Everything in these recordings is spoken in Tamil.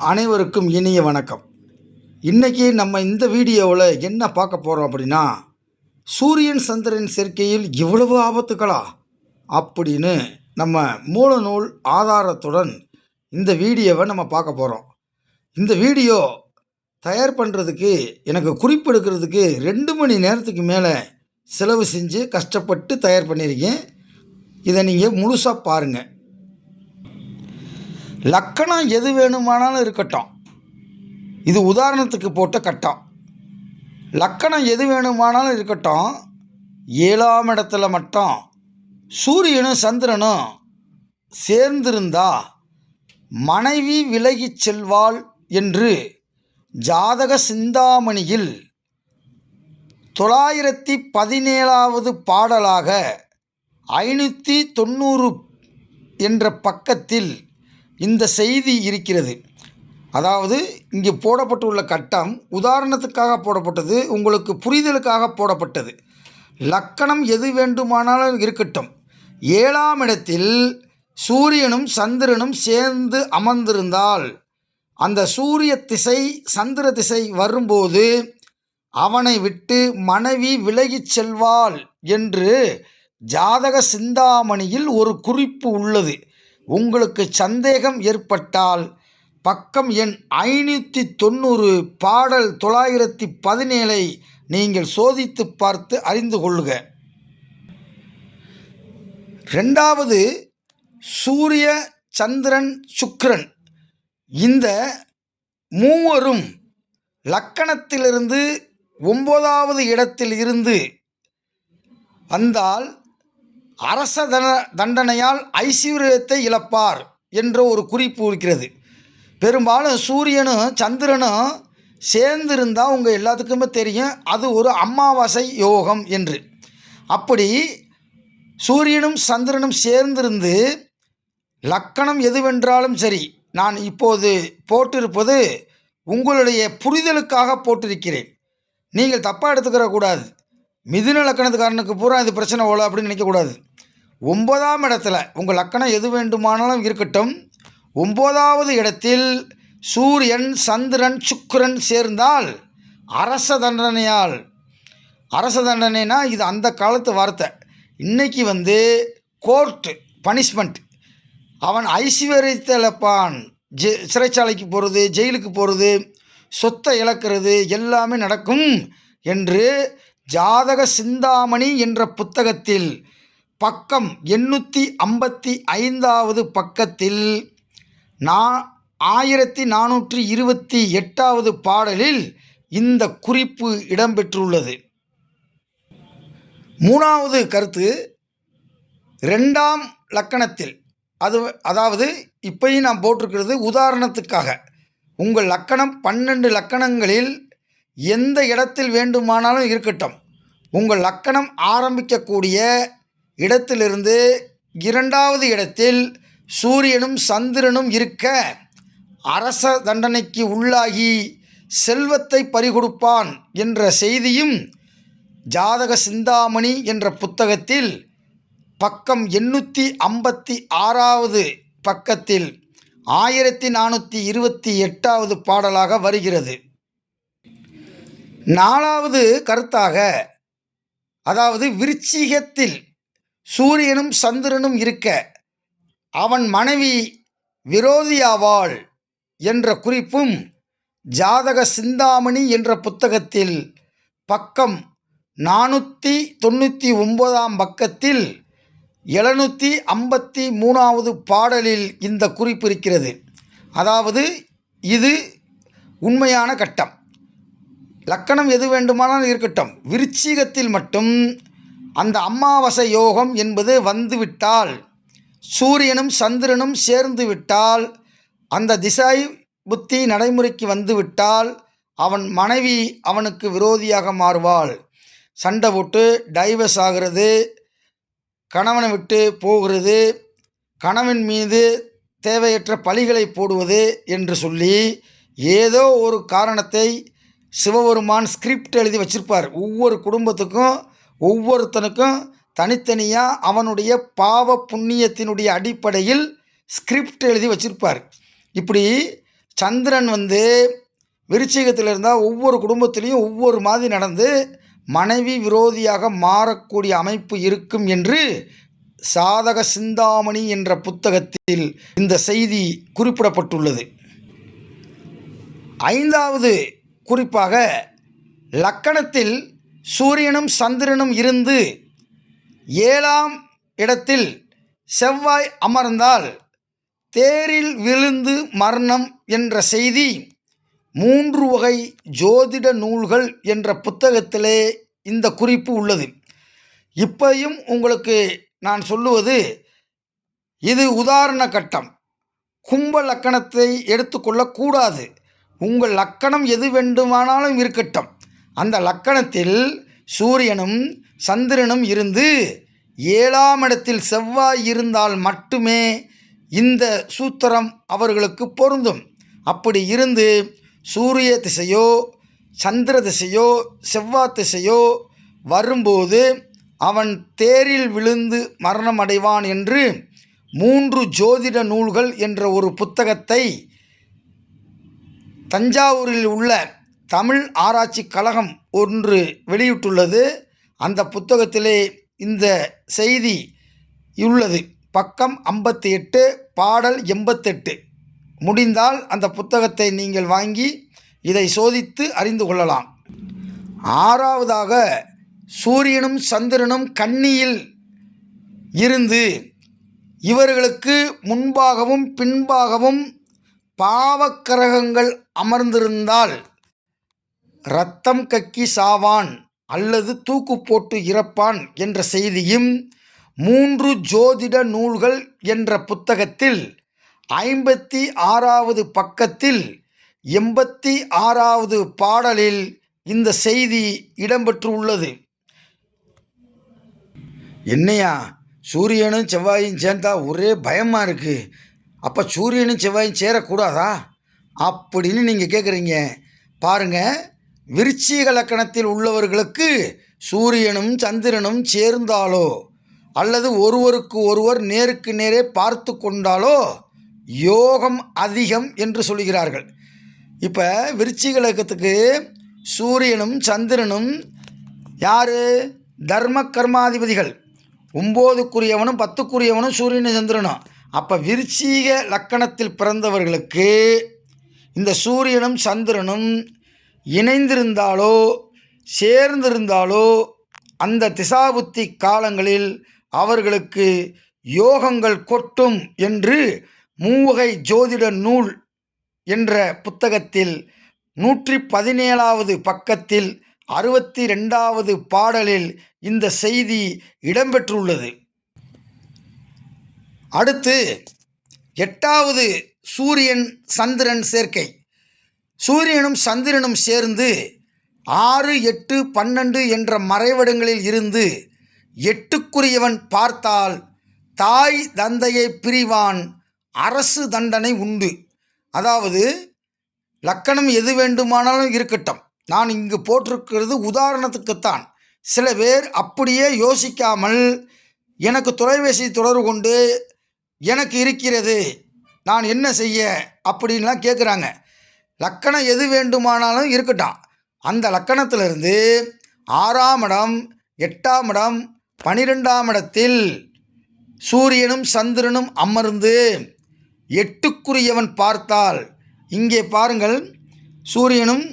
அனைவருக்கும் இனிய வணக்கம். இன்றைக்கி நம்ம இந்த வீடியோவில் என்ன பார்க்க போகிறோம் அப்படின்னா, சூரியன் சந்திரன் சேர்க்கையில் இவ்வளவு ஆபத்துக்களா அப்படின்னு நம்ம மூலநூல் ஆதாரத்துடன் இந்த வீடியோவை நம்ம பார்க்க போகிறோம். இந்த வீடியோ தயார் பண்ணுறதுக்கு எனக்கு குறிப்பெடுக்கிறதுக்கு 2 மணி நேரத்துக்கு மேலே செலவு செஞ்சு கஷ்டப்பட்டு தயார் பண்ணியிருக்கேன். இதை நீங்கள் முழுசாக பாருங்கள். லக்கணம் எது வேணுமானாலும் இருக்கட்டும், இது உதாரணத்துக்கு போட்ட கட்டம். லக்கணம் எது வேணுமானாலும் இருக்கட்டும், 7ஆம் இடத்துல மட்டும் சூரியனும் சந்திரனும் சேர்ந்திருந்தா மனைவி விலகிச் செல்வாள் என்று ஜாதக சிந்தாமணியில் 917வது பாடலாக 590 என்ற பக்கத்தில் இந்த செய்தி இருக்கிறது. அதாவது இங்கே போடப்பட்டுள்ள கட்டம் உதாரணத்துக்காக போடப்பட்டது, உங்களுக்கு புரிதலுக்காக போடப்பட்டது. லக்கணம் எது வேண்டுமானாலும் இருக்கட்டும், 7ஆம் இடத்தில் சூரியனும் சந்திரனும் சேர்ந்து அமர்ந்திருந்தால் அந்த சூரிய திசை சந்திர திசை வரும்போது அவனை விட்டு மனைவி விலகிச் செல்வாள் என்று ஜாதக சிந்தாமணியில் ஒரு குறிப்பு உள்ளது. உங்களுக்கு சந்தேகம் ஏற்பட்டால் பக்கம் எண் 590 பாடல் 917 நீங்கள் சோதித்து பார்த்து அறிந்து கொள்ளுக. 2வது, சூரிய சந்திரன் சுக்கிரன் இந்த மூவரும் லக்கணத்திலிருந்து 9வது இடத்தில் இருந்து வந்தால் அரச தண்டனையால் ஐஸ்வர்யத்தை இழப்பார் என்ற ஒரு குறிப்பு இருக்கிறது. பெரும்பாலும் சூரியனும் சந்திரனும் சேர்ந்திருந்தால் உங்கள் எல்லாத்துக்குமே தெரியும், அது ஒரு அமாவாசை யோகம் என்று. அப்படி சூரியனும் சந்திரனும் சேர்ந்திருந்து லக்கணம் எதுவென்றாலும் சரி, நான் இப்போது போட்டிருப்பது உங்களுடைய புரிதலுக்காக போட்டிருக்கிறேன். நீங்கள் தப்பாக எடுத்துக்கிற கூடாது. மிதுன லக்கணத்துக்காரனுக்கு பூரா இது பிரச்சனை ஓல அப்படின்னு நினைக்கக்கூடாது. 9ஆம் இடத்துல உங்கள் லக்கணம் எது வேண்டுமானாலும் இருக்கட்டும், 9வது இடத்தில் சூரியன் சந்திரன் சுக்கிரன் சேர்ந்தால் அரச தண்டனையால், அரச தண்டனைனா இது அந்த காலத்து வார்த்தை. இன்றைக்கி கோர்ட்டு பனிஷ்மெண்ட், அவன் ஐஸ்வர்யத்தை இழப்பான், சிறைச்சாலைக்கு போகிறது, ஜெயிலுக்கு போகிறது, சொத்தை இழக்கிறது எல்லாமே நடக்கும் என்று ஜாதக சிந்தாமணி என்ற புத்தகத்தில் பக்கம் 855வது பக்கத்தில் 1428வது பாடலில் இந்த குறிப்பு இடம்பெற்றுள்ளது. 3வது கருத்து, 2ஆம் லக்கணத்தில் அதாவது இப்போயும் நான் போட்டிருக்கிறது உதாரணத்துக்காக. உங்கள் லக்கணம் 12 லக்கணங்களில் எந்த இடத்தில் வேண்டுமானாலும் இருக்கட்டும், உங்கள் லக்கணம் ஆரம்பிக்கக்கூடிய இடத்திலிருந்து 2வது இடத்தில் சூரியனும் சந்திரனும் இருக்க அரச தண்டனைக்கு உள்ளாகி செல்வத்தை பறிகொடுப்பான் என்ற செய்தியும் ஜாதக சிந்தாமணி என்ற புத்தகத்தில் பக்கம் 856வது பக்கத்தில் 1428வது பாடலாக வருகிறது. 4வது கருத்தாக, அதாவது விருச்சிகத்தில் சூரியனும் சந்திரனும் இருக்க அவன் மனைவி விரோதியாவாள் என்ற குறிப்பும் ஜாதக சிந்தாமணி என்ற புத்தகத்தில் பக்கம் 499ஆம் பக்கத்தில் 753வது பாடலில் இந்த குறிப்பு இருக்கிறது. அதாவது இது உண்மையான கட்டம். லக்கணம் எது வேண்டுமானாலும் இருக்கட்டும், விருச்சிகத்தில் மட்டும் அந்த அமாவாசை யோகம் என்பது வந்துவிட்டால், சூரியனும் சந்திரனும் சேர்ந்து விட்டால், அந்த திசை புத்தி நடைமுறைக்கு வந்துவிட்டால் அவன் மனைவி அவனுக்கு விரோதியாக மாறுவாள். சண்டை போட்டு டைவர்ஸ் ஆகிறது, கணவனை விட்டு போகிறது, கணவன் மீது தேவையற்ற பழிகளை போடுவது என்று சொல்லி ஏதோ ஒரு காரணத்தை சிவபெருமான் ஸ்கிரிப்ட் எழுதி வச்சிருப்பார். ஒவ்வொரு குடும்பத்துக்கும் ஒவ்வொருத்தனுக்கும் தனித்தனியாக அவனுடைய பாவ புண்ணியத்தினுடைய அடிப்படையில் ஸ்கிரிப்ட் எழுதி வச்சிருப்பார். இப்படி சந்திரன் வந்து விருச்சிகத்தில் இருந்தால் ஒவ்வொரு குடும்பத்திலையும் ஒவ்வொரு மாதிரி நடந்து மனைவி விரோதியாக மாறக்கூடிய அமைப்பு இருக்கும் என்று சாதக சிந்தாமணி என்ற புத்தகத்தில் இந்த செய்தி குறிப்பிடப்பட்டுள்ளது. 5வது குறிப்பாக லக்கணத்தில் சூரியனும் சந்திரனும் இருந்து 7ஆம் இடத்தில் செவ்வாய் அமர்ந்தால் தேரில் விழுந்து மரணம் என்ற செய்தி 3 வகை ஜோதிட நூல்கள் என்ற புத்தகத்திலே இந்த குறிப்பு உள்ளது. இப்பையும் உங்களுக்கு நான் சொல்லுவது இது உதாரண கட்டம். கும்ப லக்கணத்தை எடுத்துக்கொள்ளக்கூடாது. உங்கள் லக்கணம் எது வேண்டுமானாலும் இருக்கட்டும். அந்த லக்கணத்தில் சூரியனும் சந்திரனும் இருந்து 7ஆம் இடத்தில் செவ்வாய் இருந்தால் மட்டுமே இந்த சூத்திரம் அவர்களுக்கு பொருந்தும். அப்படி இருந்து சூரிய திசையோ சந்திர திசையோ செவ்வாய் திசையோ வரும்போது அவன் தேரில் விழுந்து மரணமடைவான் என்று 3 ஜோதிட நூல்கள் என்ற ஒரு புத்தகத்தை தஞ்சாவூரில் உள்ள தமிழ் ஆராய்ச்சி கழகம் ஒன்று வெளியிட்டுள்ளது. அந்த புத்தகத்திலே இந்த செய்தி உள்ளது. பக்கம் 58, பாடல் 88. முடிந்தால் அந்த புத்தகத்தை நீங்கள் வாங்கி இதை சோதித்து அறிந்து கொள்ளலாம். 6வதாக சூரியனும் சந்திரனும் கன்னியில் இருந்து இவர்களுக்கு முன்பாகவும் பின்பாகவும் பாவக்கிரகங்கள் அமர்ந்திருந்தால் இரத்தம் கக்கி சாவான் அல்லது தூக்கு போட்டு இறப்பான் என்ற செய்தியும் 3 ஜோதிட நூல்கள் என்ற புத்தகத்தில் 56வது பக்கத்தில் 86வது பாடலில் இந்த செய்தி இடம்பெற்றுள்ளது. என்னையா சூரியனும் செவ்வாயும் சேர்ந்தா ஒரே பயமாக இருக்குது, அப்போ சூரியனும் செவ்வாயும் சேரக்கூடாதா அப்படின்னு நீங்கள் கேட்குறீங்க. பாருங்கள், விருச்சிக லக்கணத்தில் உள்ளவர்களுக்கு சூரியனும் சந்திரனும் சேர்ந்தாலோ அல்லது ஒருவருக்கு ஒருவர் நேருக்கு நேரே பார்த்து கொண்டாலோ யோகம் அதிகம் என்று சொல்கிறார்கள். இப்போ விருச்சிக லக்கணத்துக்கு சூரியனும் சந்திரனும் யார்? தர்ம கர்மாதிபதிகள். 9க்குரியவனும் 10க்குரியவனும் சூரியனும் சந்திரனும். அப்போ விருச்சிக லக்கணத்தில் பிறந்தவர்களுக்கு இந்த சூரியனும் சந்திரனும் இணைந்திருந்தாலோ சேர்ந்திருந்தாலோ அந்த திசாபுத்தி காலங்களில் அவர்களுக்கு யோகங்கள் கொட்டும் என்று 3 வகை ஜோதிட நூல் என்ற புத்தகத்தில் 117வது பக்கத்தில் 62வது பாடலில் இந்த செய்தி இடம்பெற்றுள்ளது. அடுத்து 8வது சூரியன் சந்திரன் சேர்க்கை. சூரியனும் சந்திரனும் சேர்ந்து 6, 8, 12 என்ற மறைவிடங்களில் இருந்து 8க்குரியவன் பார்த்தால் தாய் தந்தையை பிரிவான், அரசு தண்டனை உண்டு. அதாவது லக்கணம் எது வேண்டுமானாலும் இருக்கட்டும், நான் இங்கு போட்டிருக்கிறது உதாரணத்துக்குத்தான். சில பேர் அப்படியே யோசிக்காமல் எனக்கு தொலைபேசி தொடர்பு கொண்டு எனக்கு இருக்கிறது, நான் என்ன செய்ய அப்படின்லாம் கேட்குறாங்க. லக்கணம் எது வேண்டுமானாலும் இருக்கட்டும், அந்த லக்கணத்திலிருந்து 6ஆம் இடம் 8ஆம் இடம் 12ஆம் இடத்தில் சூரியனும் சந்திரனும் அமர்ந்து 8க்குரியவன் பார்த்தால், இங்கே பாருங்கள், சூரியனும்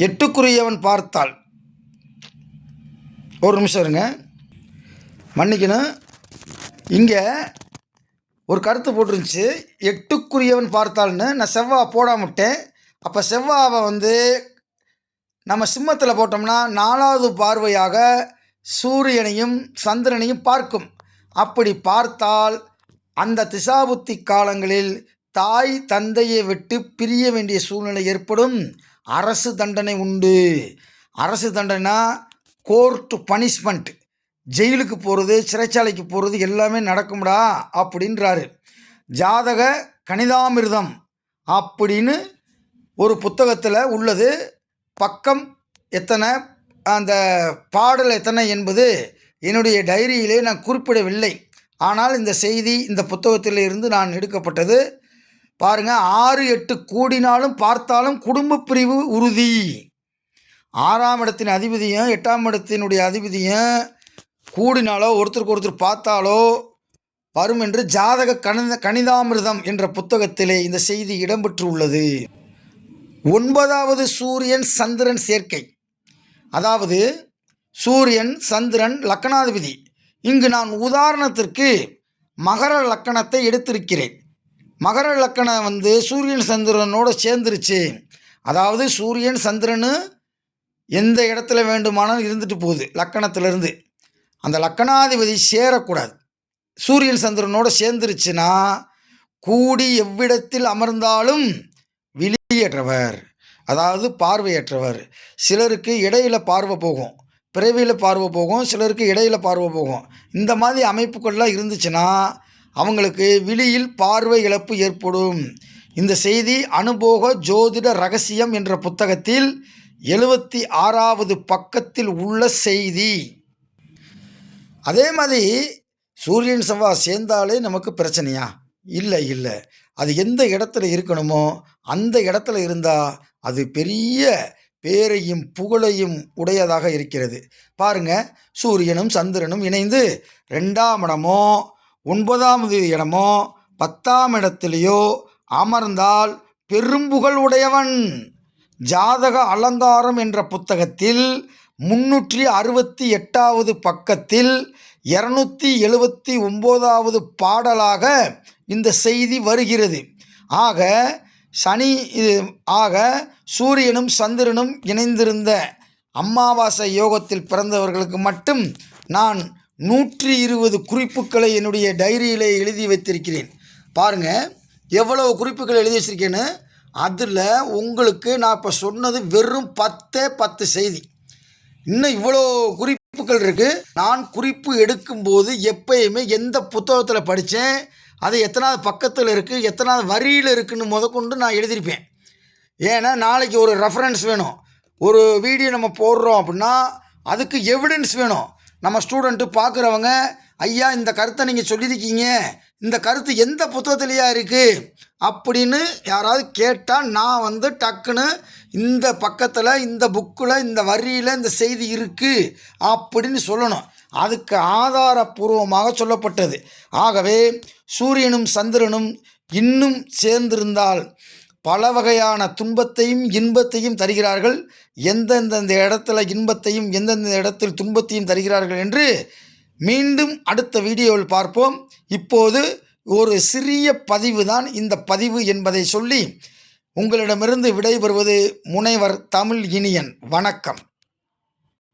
8க்குரியவன் பார்த்தால், ஒரு நிமிஷம் இருங்க, மன்னிக்கணும், இங்கே ஒரு கருத்து போட்டிருந்துச்சு 8க்குரியவன் பார்த்தால்னு. நான் செவ்வாய் போடாமட்டேன். அப்போ செவ்வாவை வந்து நம்ம சிம்மத்தில் போட்டோம்னா 4வது பார்வையாக சூரியனையும் சந்திரனையும் பார்க்கும். அப்படி பார்த்தால் அந்த திசாபுத்தி காலங்களில் தாய் தந்தையை விட்டு பிரிய வேண்டிய சூழ்நிலை ஏற்படும், அரசு தண்டனை உண்டு. அரசு தண்டனைனா கோர்ட்டு பனிஷ்மெண்ட், ஜெயிலுக்கு போகிறது, சிறைச்சாலைக்கு போகிறது எல்லாமே நடக்கும்டா அப்படின்றாரு. ஜாதக கணிதாமிர்தம் அப்படின்னு ஒரு புத்தகத்தில் உள்ளது. பக்கம் எத்தனை, அந்த பாடல் எத்தனை என்பது என்னுடைய டைரியிலே நான் குறிப்பிடவில்லை. ஆனால் இந்த செய்தி இந்த புத்தகத்திலிருந்து நான் எடுக்கப்பட்டது. பாருங்கள், 6 8 கூடினாலும் பார்த்தாலும் குடும்ப பிரிவு உறுதி. 6ஆம் இடத்தின் அதிபதியும் 8ஆம் இடத்தினுடைய அதிபதியும் கூடினாலோ ஒருத்தருக்கு ஒருத்தர் பார்த்தாலோ வரும் என்று ஜாதக கணிதாமிர்தம் என்ற புத்தகத்திலே இந்த செய்தி இடம்பெற்றுள்ளது. 9வது சூரியன் சந்திரன் சேர்க்கை, அதாவது சூரியன் சந்திரன் லக்கணாதிபதி. இங்கு நான் உதாரணத்திற்கு மகர லக்கணத்தை எடுத்திருக்கிறேன். மகர லக்கணம் சூரியன் சந்திரனோடு சேர்ந்துருச்சு. அதாவது சூரியன் சந்திரனு எந்த இடத்துல வேண்டுமானாலும் இருந்துட்டு போகுது லக்கணத்திலிருந்து. அந்த லக்கணாதிபதி சேரக்கூடாது. சூரியன் சந்திரனோடு சேர்ந்துருச்சுன்னா கூடி எவ்விடத்தில் அமர்ந்தாலும் விழியற்றவர், அதாவது பார்வையற்றவர். சிலருக்கு இடையில பார்வை போகும், பிறவியில் பார்வை போகும், சிலருக்கு இடையில பார்வை போகும். இந்த மாதிரி அமைப்புகள்லாம் இருந்துச்சுன்னா அவங்களுக்கு விழியில் பார்வை இழப்பு ஏற்படும். இந்த செய்தி அனுபோக ஜோதிட ரகசியம் என்ற புத்தகத்தில் 76வது பக்கத்தில் உள்ள செய்தி. அதே மாதிரி சூரியன் செவ்வாய் சேர்ந்தாலே நமக்கு பிரச்சனையா? இல்லை. அது எந்த இடத்துல இருக்கணுமோ அந்த இடத்துல இருந்தால் அது பெரிய பேரையும் புகழையும் உடையதாக இருக்கிறது. பாருங்க, சூரியனும் சந்திரனும் இணைந்து 2ஆம் இடமோ 9வது இடமோ 10ஆம் இடத்திலேயோ அமர்ந்தால் பெரும்புகழ் உடையவன். ஜாதக அலங்காரம் என்ற புத்தகத்தில் 368வது பக்கத்தில் 279வது பாடலாக இந்த செய்தி வருகிறது. ஆக சூரியனும் சந்திரனும் இணைந்திருந்த அமாவாசை யோகத்தில் பிறந்தவர்களுக்கு மட்டும் நான் 120 குறிப்புகளை என்னுடைய டைரியிலே எழுதி வைத்திருக்கிறேன். பாருங்கள் எவ்வளவு குறிப்புகள் எழுதி வச்சிருக்கேன்னு. அதில் உங்களுக்கு நான் இப்போ சொன்னது வெறும் 10 செய்தி. இன்னும் இவ்வளோ குறிப்புகள் இருக்குது. நான் குறிப்பு எடுக்கும்போது எப்பயுமே எந்த புத்தகத்தில் படித்தேன், அது எத்தனாவது பக்கத்தில் இருக்குது, எத்தனாவது வரியில் இருக்குதுன்னு முதற்கொண்டு நான் எழுதியிருப்பேன். ஏன்னா நாளைக்கு ஒரு ரெஃபரன்ஸ் வேணும். ஒரு வீடியோ நம்ம போடுறோம் அப்படின்னா அதுக்கு எவிடன்ஸ் வேணும். நம்ம ஸ்டூடெண்ட்டு பார்க்குறவங்க, ஐயா இந்த கருத்தை நீங்கள் சொல்லியிருக்கீங்க, இந்த கருத்து எந்த புத்தகத்துலையா இருக்குது அப்படின்னு யாராவது கேட்டால் நான் டக்குன்னு இந்த பக்கத்தில் இந்த புக்கில் இந்த வரியில் இந்த செய்தி இருக்குது அப்படின்னு சொல்லணும். அதுக்கு ஆதாரபூர்வமாக சொல்லப்பட்டது. ஆகவே சூரியனும் சந்திரனும் இன்னும் சேர்ந்திருந்தால் பல வகையான துன்பத்தையும் இன்பத்தையும் தருகிறார்கள். எந்தெந்த இடத்துல இன்பத்தையும் எந்தெந்த இடத்தில் துன்பத்தையும் தருகிறார்கள் என்று மீண்டும் அடுத்த வீடியோவில் பார்ப்போம். இப்போது ஒரு சிறிய பதிவு தான் இந்த பதிவு என்பதை சொல்லி உங்களிடமிருந்து விடைபெறுவது முனைவர் தமிழ் இனியன். வணக்கம்.